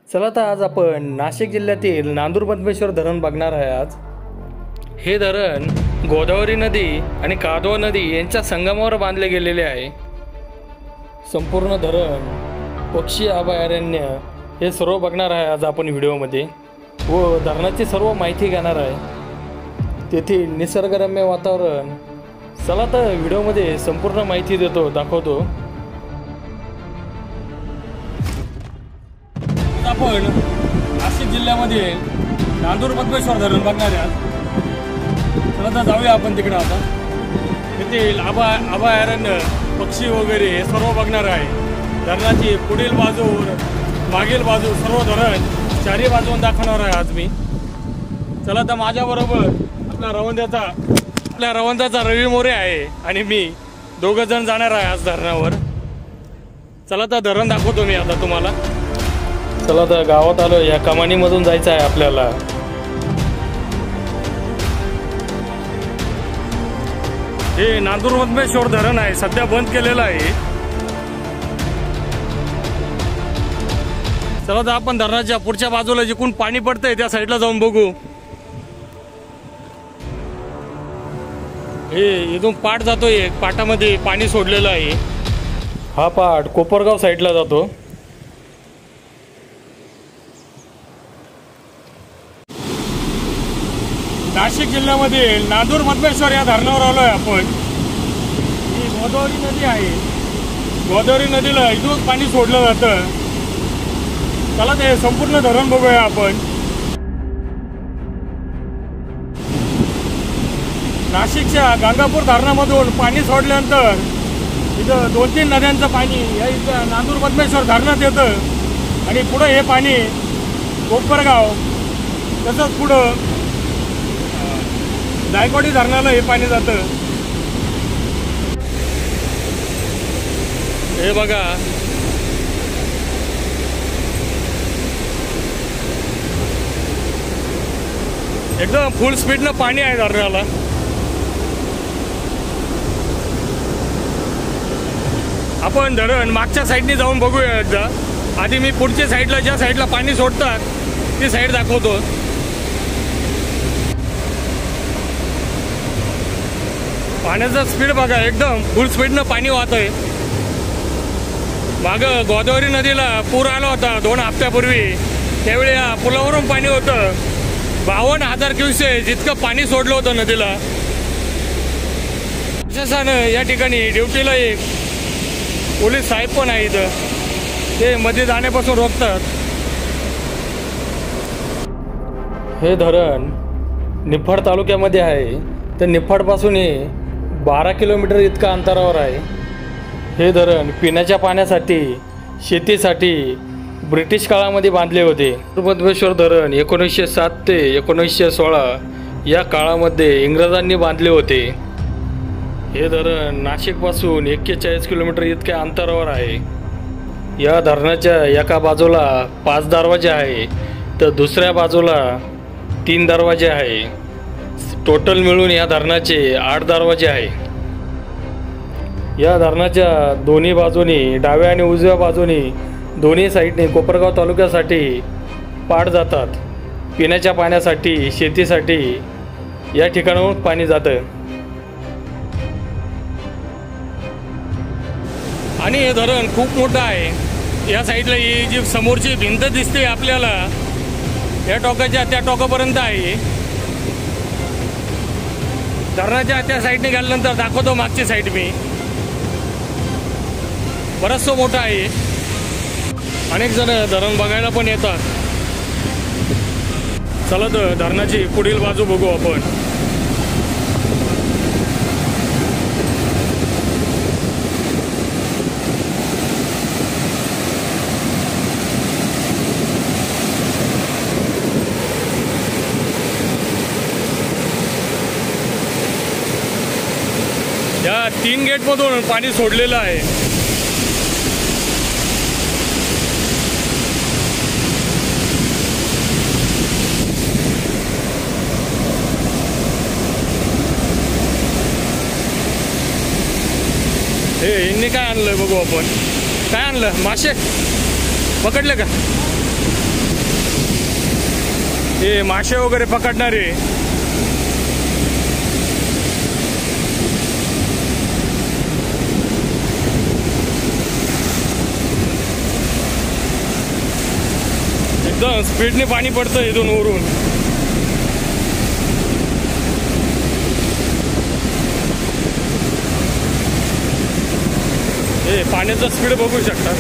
चला तर आज आपण नाशिक जिल्ह्यातील नांदूर मधमेश्वर धरण बघणार आहे। आज हे धरण गोदावरी नदी आणि कादवा नदी यांच्या संगमावर बांधले गेलेले आहे। संपूर्ण धरण पक्षी अभयारण्य हे सर्व बघणार आहे आज आपण व्हिडिओमध्ये व धरणाची सर्व माहिती घेणार आहे। तेथील निसर्गरम्य वातावरण चला तर व्हिडिओमध्ये संपूर्ण माहिती दाखवतो। आपण नाशिक जिल्ह्यामध्ये नांदूर मधमेश्वर धरण बघणार आहे। चला तर जाऊया आपण तिकडे। आता तेथील अभयारण्य पक्षी वगैरे हे सर्व बघणार आहे। धरणाची पुढील बाजू मागील बाजू सर्व धरण चारी बाजून दाखवणार आहे आज मी। चला तर माझ्याबरोबर आपल्या रवंदाचा रवी मोरे आहे आणि मी दोघं जण जाणार आहे आज धरणावर। चला तर धरण दाखवतो मी आता तुम्हाला। चला तर गावात आलो, या कमानीमधून जायचं आहे आपल्याला। हे नांदूर मधमेश्वर धरण आहे, सध्या बंद केलेलं आहे। चला तर आपण धरणाच्या पुढच्या बाजूला जिकडून पाणी पडतंय त्या साईडला जाऊन बघू। हे इथून पाट जातो, एक पाटामध्ये पाणी सोडलेलं आहे। हा पाट कोपरगाव साईडला जातो। नाशिक जिल्ह्यामध्ये नांदूर मधमेश्वर या धरणावर आलोय आपण। ही गोदावरी नदी आहे, गोदावरी नदीला इथून पाणी सोडलं जातं। चला ते संपूर्ण धरण बघूया आपण। नाशिकच्या गंगापूर धरणामधून पाणी सोडल्यानंतर इथं 2-3 नद्यांचं पाणी या इथं नांदूर मधमेश्वर धरणात येतं आणि पुढं हे पाणी कोपरगाव तसंच पुढं जायकवाडी धरणाला हे पाणी जातं। हे बघा, एकदम फुल स्पीडनं पाणी आहे धरणाला। आपण धरण मागच्या साईडने जाऊन बघूया एकदा। आधी मी पुढच्या साईडला ज्या साईडला पाणी सोडतात ती साईड दाखवतो। पाण्याचा स्पीड बघा, एकदम फुल स्पीडनं पाणी वाहत आहे। मागं गोदावरी नदीला पूर आला होता 2 हप्त्यापूर्वी, त्यावेळी या पुलावरून पाणी होतं 52,000 क्युसेक जितकं पाणी सोडलं होतं नदीला। प्रशासनानं या ठिकाणी ड्युटीला एक पोलीस साहेब पण आहे इथं, ते मध्ये जाण्यापासून रोखतात। हे धरण निफाड तालुक्यामध्ये आहे, तर निफाडपासून 12 किलोमीटर इतका अंतरावर आहे। हे धरण पिण्याच्या पाण्यासाठी शेतीसाठी ब्रिटिश काळामध्ये बांधले होते। मधमेश्वर धरण 1907 ते 1916 या काळामध्ये इंग्रजांनी बांधले होते। हे धरण नाशिकपासून 41 किलोमीटर इतक्या अंतरावर आहे। या धरणाच्या एका बाजूला 5 दरवाजे आहे, तर दुसऱ्या बाजूला 3 दरवाजे आहे। टोटल मिळून या धरणाचे 8 दरवाजे आहे। या धरणाच्या दोन्ही बाजूनी, डाव्या आणि उजव्या बाजूनी दोन्ही साईडने कोपरगाव तालुक्यासाठी पाट जातात। पिण्याच्या पाण्यासाठी शेतीसाठी या ठिकाणाहून पाणी जातं। आणि हे धरण खूप मोठं आहे। या साईडला ही जी समोरची भिंत दिसते आपल्याला, या टोकाच्या त्या टोकापर्यंत आहे। धरणाच्या त्या साईडने गेल्यानंतर दाखवतो मागची साईड मी। बरंचसं मोठं आहे, अनेक जण धरण बघायला पण येतात। चला तर धरणाची पुढील बाजू बघू आपण। या 3 गेटमधून पाणी सोडलेलं आहे। हे यांनी काय आणलंय बघू आपण। काय आणलं? मासे पकडले का? हे मासे वगैरे पकडणारे. एकदम स्पीडने पाणी पडतं इथून वरून. हे पाण्याचा स्पीड बघू शकता.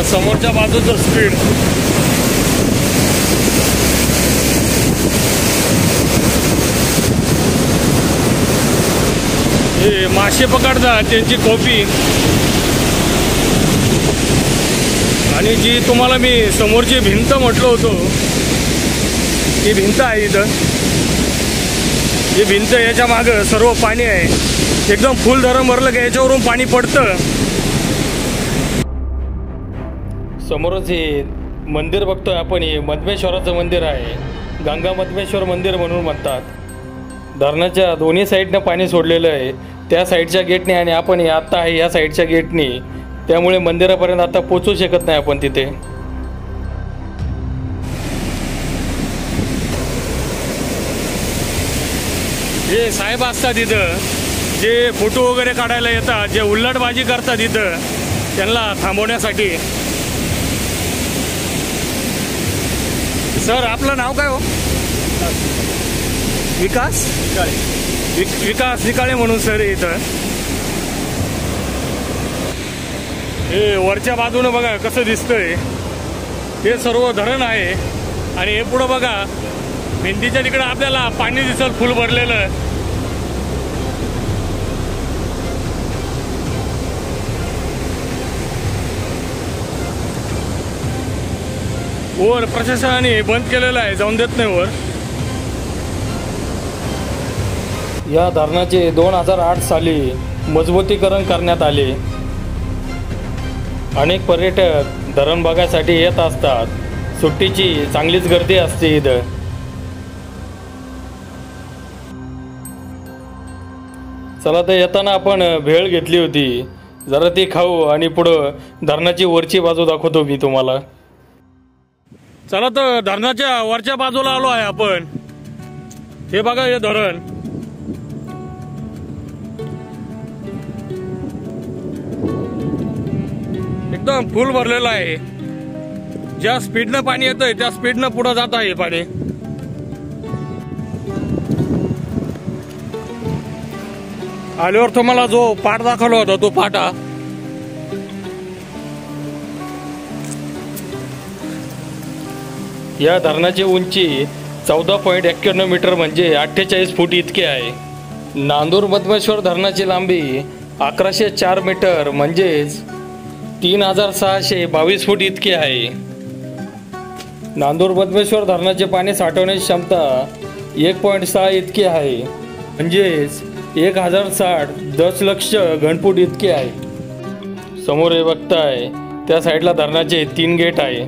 समोरच्या बाजूचं स्पीड. हे मासे पकडतात त्यांची कोपी. आणि जी तुम्हाला मी समोरची भिंत म्हटलं होतो ही भिंत आहे. इथं ही भिंत, याच्या मागं सर्व पाणी आहे. एकदम फुल धरण भरलं की याच्यावरून पाणी पडतं. समोरच हे मंदिर बघतोय आपण, हे मधमेश्वराचं मंदिर आहे. गंगा मधमेश्वर मंदिर म्हणून म्हणतात. धरणाच्या दोन्ही साईडनं पाणी सोडलेलं आहे, त्या साईडच्या गेटने आणि आपण आत्ता आहे या साईडच्या गेटने. त्यामुळे मंदिरापर्यंत आता पोचू शकत नाही आपण तिथे. हे साहेब असतात इथं, जे फोटो वगैरे काढायला येतात, जे उल्लटबाजी करतात इथं, त्यांना थांबवण्यासाठी. सर, आपलं नाव काय हो? विकास विकास निकाळे म्हणून सर इथं. हे वरच्या बाजूनं बघा कसं दिसतंय. हे सर्व धरण आहे. आणि हे पुढं बघा, भिंतीच्या तिकडं आपल्याला पाणी दिसल फुल भरलेलं. वर प्रशासनाने बंद केलेलं आहे, जाऊन देत नाही वर. या धरणाचे 2008 साली मजबूतीकरण करण्यात आले. अनेक पर्यटक धरण बघायसाठी येत असतात. सुट्टीची चांगलीच गर्दी असते इथं. चला, तर येताना आपण भेळ घेतली होती, जरा ती खाऊ आणि पुढं धरणाची वरची बाजू दाखवतो मी तुम्हाला. चला, तर धरणाच्या वरच्या बाजूला आलो आहे आपण. हे बघा, हे धरण एकदम फुल भरलेलं आहे. ज्या स्पीडनं पाणी येतंय त्या स्पीडनं पुढे जात आहे पाणी. आल्यावर तुम्हाला जो पाट दाखवला होता तो पाटा. या धरणाची उंची 14.91 मीटर म्हणजे 48 फूट इतकी आहे. नांदूर मधमेश्वर धरणाची लांबी 1104 मीटर म्हणजेच 3622 फूट इतकी आहे. नांदूर मधमेश्वर धरणाचे पाणी साठवण्याची क्षमता 1.6 इतकी आहे, म्हणजेच 1060 दशलक्ष घनफूट इतकी आहे. समोर हे बघताय त्या साईडला धरणाचे 3 गेट आहे.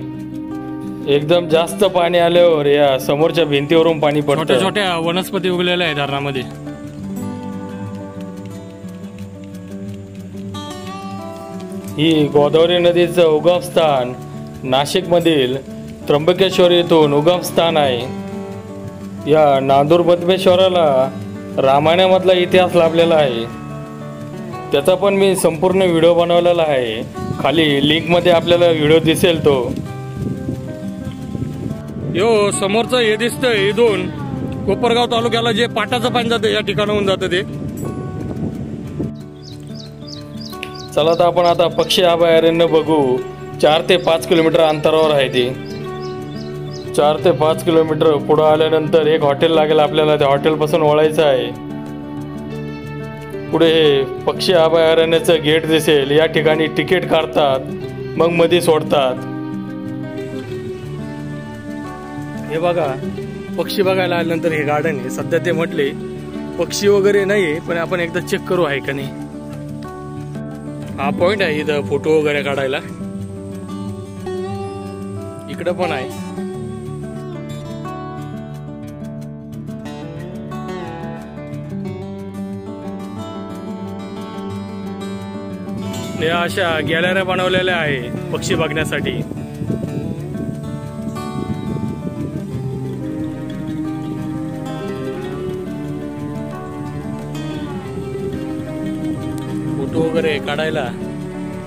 एकदम जास्त पाणी आल्यावर या समोरच्या भिंतीवरून पाणी पडतं. छोट्या छोट्या वनस्पती उगलेल्या आहे धरणामध्ये. ही गोदावरी नदीचं उगमस्थान नाशिकमधील त्र्यंबकेश्वर येथून उगमस्थान आहे. या नांदूर मधमेश्वराला रामायणामधला इतिहास लाभलेला आहे. त्याचा पण मी संपूर्ण व्हिडिओ बनवलेला आहे. खाली लिंकमध्ये आपल्याला व्हिडिओ दिसेल तो. यो समोरचं हे दिसतंय इथून कोपरगाव तालुक्याला जे पाटाचं पाणी जातं या ठिकाणाहून जातं ते. चला, तर आपण आता पक्षी अभयारण्य बघू. 4 ते 5 किलोमीटर अंतरावर आहे ते. 4 ते 5 किलोमीटर पुढे आल्यानंतर एक हॉटेल लागेल आपल्याला. त्या हॉटेलपासून वळायचं आहे. पुढे हे पक्षी अभयारण्याचं गेट दिसेल. या ठिकाणी तिकीट काढतात, मग मध्ये सोडतात. हे बघा, पक्षी बघायला आल्यानंतर हे गार्डन आहे. सध्या ते म्हटले पक्षी वगैरे नाही, पण आपण एकदा चेक करू आहे का नाही. हा पॉइंट आहे इथं फोटो वगैरे काढायला. इकडं पण आहे. या अशा गॅलऱ्या बनवलेल्या आहे पक्षी बघण्यासाठी. फोटो वगैरे काढायला.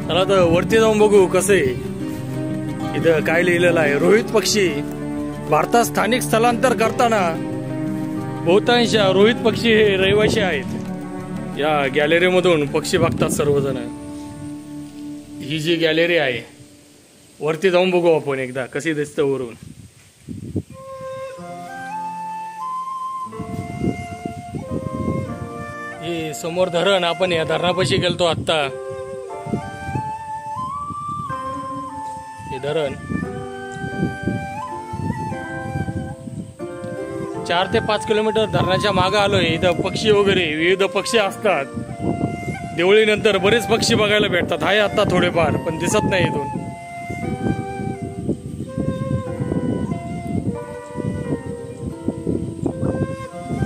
चला तर वरती जाऊन बघू कसं आहे. इथं काय लिहिलेलं आहे, रोहित पक्षी भारतात स्थानिक स्थलांतर करताना बहुतांश रोहित पक्षी हे रहिवासी आहेत. या गॅलरीमधून पक्षी बघतात सर्वजण. ही जी गॅलरी आहे वरती जाऊन बघू आपण एकदा कशी दिसतं वरून. हे समोर धरण, आपण या धरणापाशी गेलतो आत्ता. हे धरण 4 ते 5 किलोमीटर धरणाच्या मागे आलोय. इथं पक्षी वगैरे विविध पक्षी असतात. दिवाळीनंतर बरेच पक्षी बघायला भेटतात. आहे आता थोडेफार पण दिसत नाही इथून.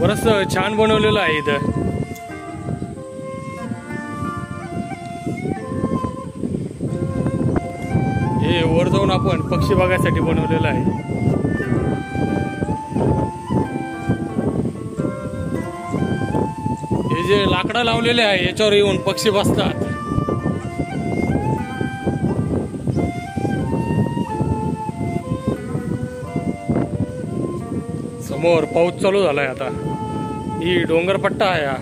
बरंच छान बनवलेलं आहे इथं. हे वर जाऊन आपण पक्षी बघायसाठी बनवलेलं आहे. हे जे लाकडं लावलेले आहे याच्यावर येऊन पक्षी बसतात. समोर पाऊस चालू झालाय आता. ही डोंगरपट्टा आहे हा.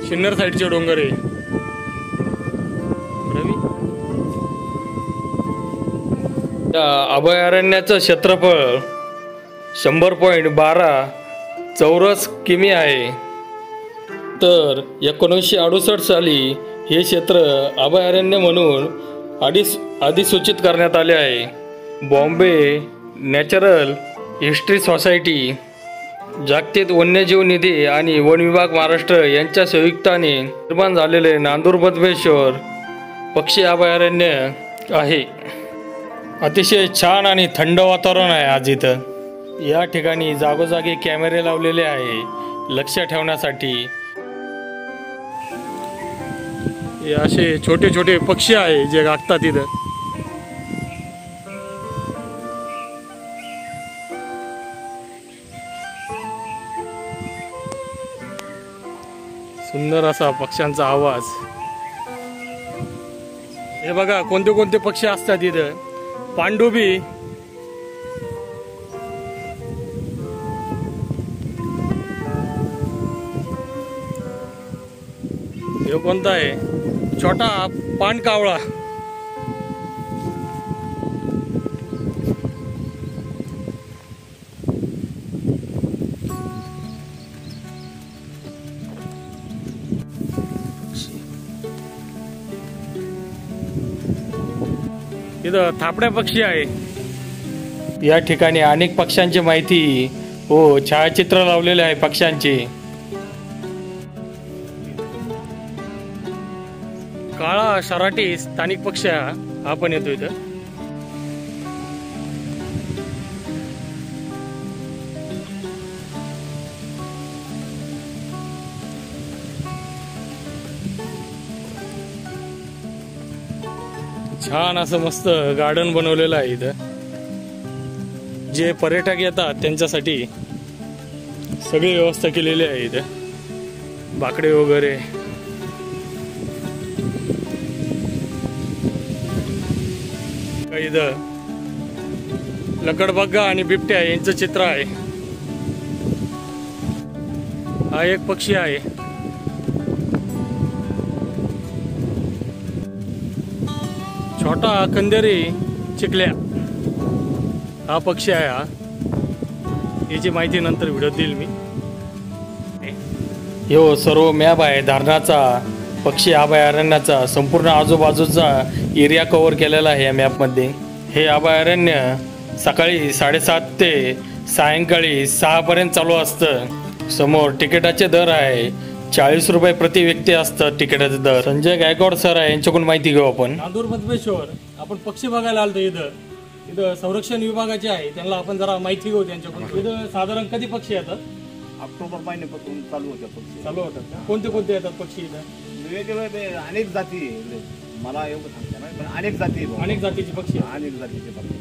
शिन्नर साईडचे डोंगर आहे. अभयारण्याचं क्षेत्रफळ 100.12 चौरस किमी आहे. तर 1968 साली हे क्षेत्र अभयारण्य म्हणून अधिसूचित करण्यात आले आहे. बॉम्बे नॅचरल हिस्ट्री सोसायटी, जागतिक वन्यजीव निधी आणि वन विभाग महाराष्ट्र यांच्या संयुक्ताने निर्माण झालेले नांदूर मधमेश्वर पक्षी अभयारण्य आहे. अतिशय छान आणि थंड वातावरण आहे आज इथं. या ठिकाणी जागोजागी कॅमेरे लावलेले आहे लक्ष ठेवण्यासाठी. हे असे छोटे छोटे पक्षी आहे जे गागतात इथं. सुंदर असा पक्ष्यांचा आवाज. हे बघा कोणते कोणते पक्षी असतात इथं. पांडुबी, हे कोणता आहे, छोटा पाणकावळा. इथं थापड्या पक्षी आहे. या ठिकाणी अनेक पक्ष्यांची माहिती छायाचित्र लावलेले आहे पक्ष्यांचे. काळा शराटी स्थानिक पक्षी हा पण येतो इथं. छान असं मस्त गार्डन बनवलेलं आहे इथं. जे पर्यटक येतात त्यांच्यासाठी सगळी व्यवस्था केलेली आहे इथं. बाकडे वगैरे, इथं लकडबग्गा आणि बिबट्या यांचं चित्र आहे. हा एक पक्षी आहे. छोटा कंदेरी चिकल्या हा पक्षी आहे. हा याची माहिती नंतर व्हिडिओ देईल मी. यो सर्व मॅप आहे धरणाचा, पक्षी अभयारण्याचा. संपूर्ण आजूबाजूचा एरिया कव्हर केलेला आहे या मॅपमध्ये. हे अभयारण्य सकाळी 7:30 ते सायंकाळी 6 पर्यंत चालू असतं. समोर तिकिटाचे दर आहे 40 रुपये प्रति व्यक्ती असतं तिकिटाचे दर. संजय गायकवाड सर आहे, यांच्याकडून माहिती घेऊ आपण. नांदूर मधमेश्वर आपण पक्षी बघायला आलतो. इथं संरक्षण विभागाचे आहे, त्यांना आपण जरा माहिती घेऊ त्यांच्याकडून. इथं साधारण कधी पक्षी येतात? ऑक्टोबर महिन्यापासून चालू होतात. कोणते कोणते येतात पक्षी इथं? वेगवेगळे अनेक जाती आहे. मला एवढं सांगता ना, पण अनेक जाती आहे. अनेक जातीचे पक्षी आहेत. अनेक जातीचे पक्षी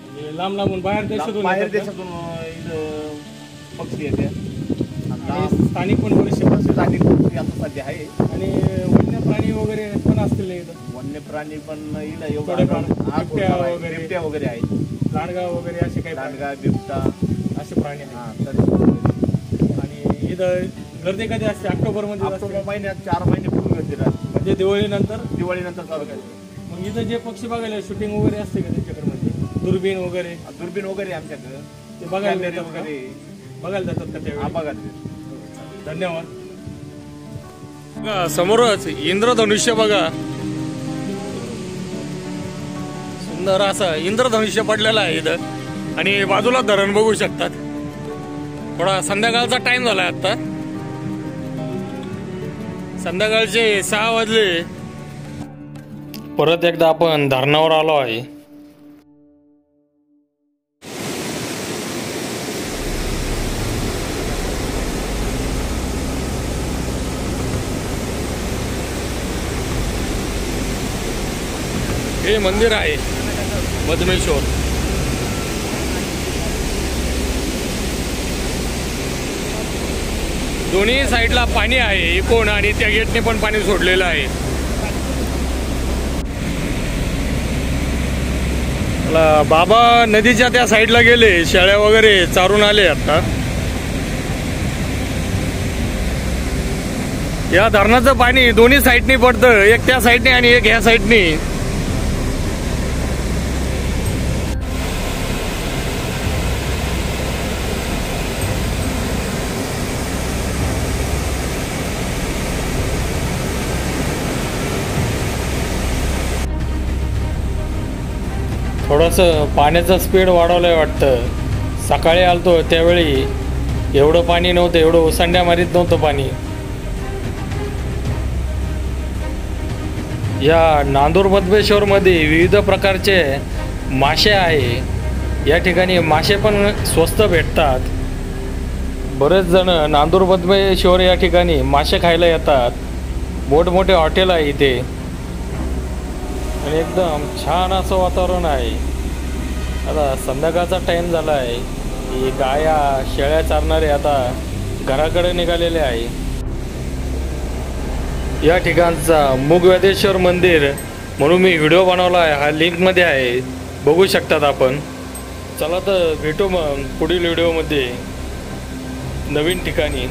म्हणजे लांब लांबून बाहेर देशातून बाहेर येतात का? देशातून इथं पक्षी येते. आणि स्थानिक पण बरेचसे पक्षी स्थानिक पक्षी आता सध्या आहे. आणि वन्य प्राणी वगैरे पण असतील ना इथं. वन्य प्राणी पण इथं एवढं थोडेफार बिबट्या बिबट्या वगैरे. वगैरे आहेत. लांडगा वगैरे असे काही प्राणी, लांडगा, बिबटा असे प्राणी आहेत. हा तर आणि इथं गर्दी कधी असते? ऑक्टोबर मध्ये असते. ऑक्टोबर महिन्यात 4 महिने पूर्ण गर्दी राहते. म्हणजे दिवाळीनंतर चालू करते. मग इथं जे पक्षी बघायला शूटिंग वगैरे असते का त्यांच्याकडे? म्हणजे दुर्बीण वगैरे दुर्बीण वगैरे आमच्याकडे ते बघायला कॅमेरे जातात का? वगैरे बघायला जातात का त्यावेळी? बघा. धन्यवाद. बघा समोरच इंद्रधनुष्य बघा, सुंदर असं इंद्रधनुष्य पडलेलं आहे इथं. आणि बाजूला धरण बघू शकतात. थोडा संध्याकाळचा टाइम झालाय आता, संध्याकाळचे 6 वाजले. परत एकदा आपण धरणावर आलो आहे. हे मंदिर आहे मधमेश्वर. दोन्ही साईडला पाणी आहे एकूण, आणि त्या गेटने पण पाणी सोडलेलं आहे. बाबा नदीच्या त्या साईडला गेले, शेळ्या वगैरे चारून आले. आता या धरणाचं पाणी दोन्ही साईडनी पडतं, एक त्या साईडने आणि एक ह्या साईडनी. थोडंसं पाण्याचं स्पीड वाढवलंय वाटतं. सकाळी आलतो त्यावेळी एवढं पाणी नव्हतं, एवढं ओसंड्या मारीत नव्हतं पाणी. या नांदूर मधमेश्वरमध्ये विविध प्रकारचे मासे आहे. या ठिकाणी मासे पण स्वस्त भेटतात. बरेच जण नांदूर मधमेश्वर या ठिकाणी मासे खायला येतात. मोठमोठे हॉटेल आहे इथे आणि एकदम छान असं वातावरण आहे. आता संध्याकाळचा टाईम झाला आहे. ही गाया शेळ्या चारणारे आता घराकडे निघालेले आहे. या ठिकाणचा मुगवेदेश्वर मंदिर म्हणून मी व्हिडिओ बनवला आहे, हा लिंकमध्ये आहे, बघू शकतात आपण. चला तर भेटू मग पुढील व्हिडिओमध्ये नवीन ठिकाणी.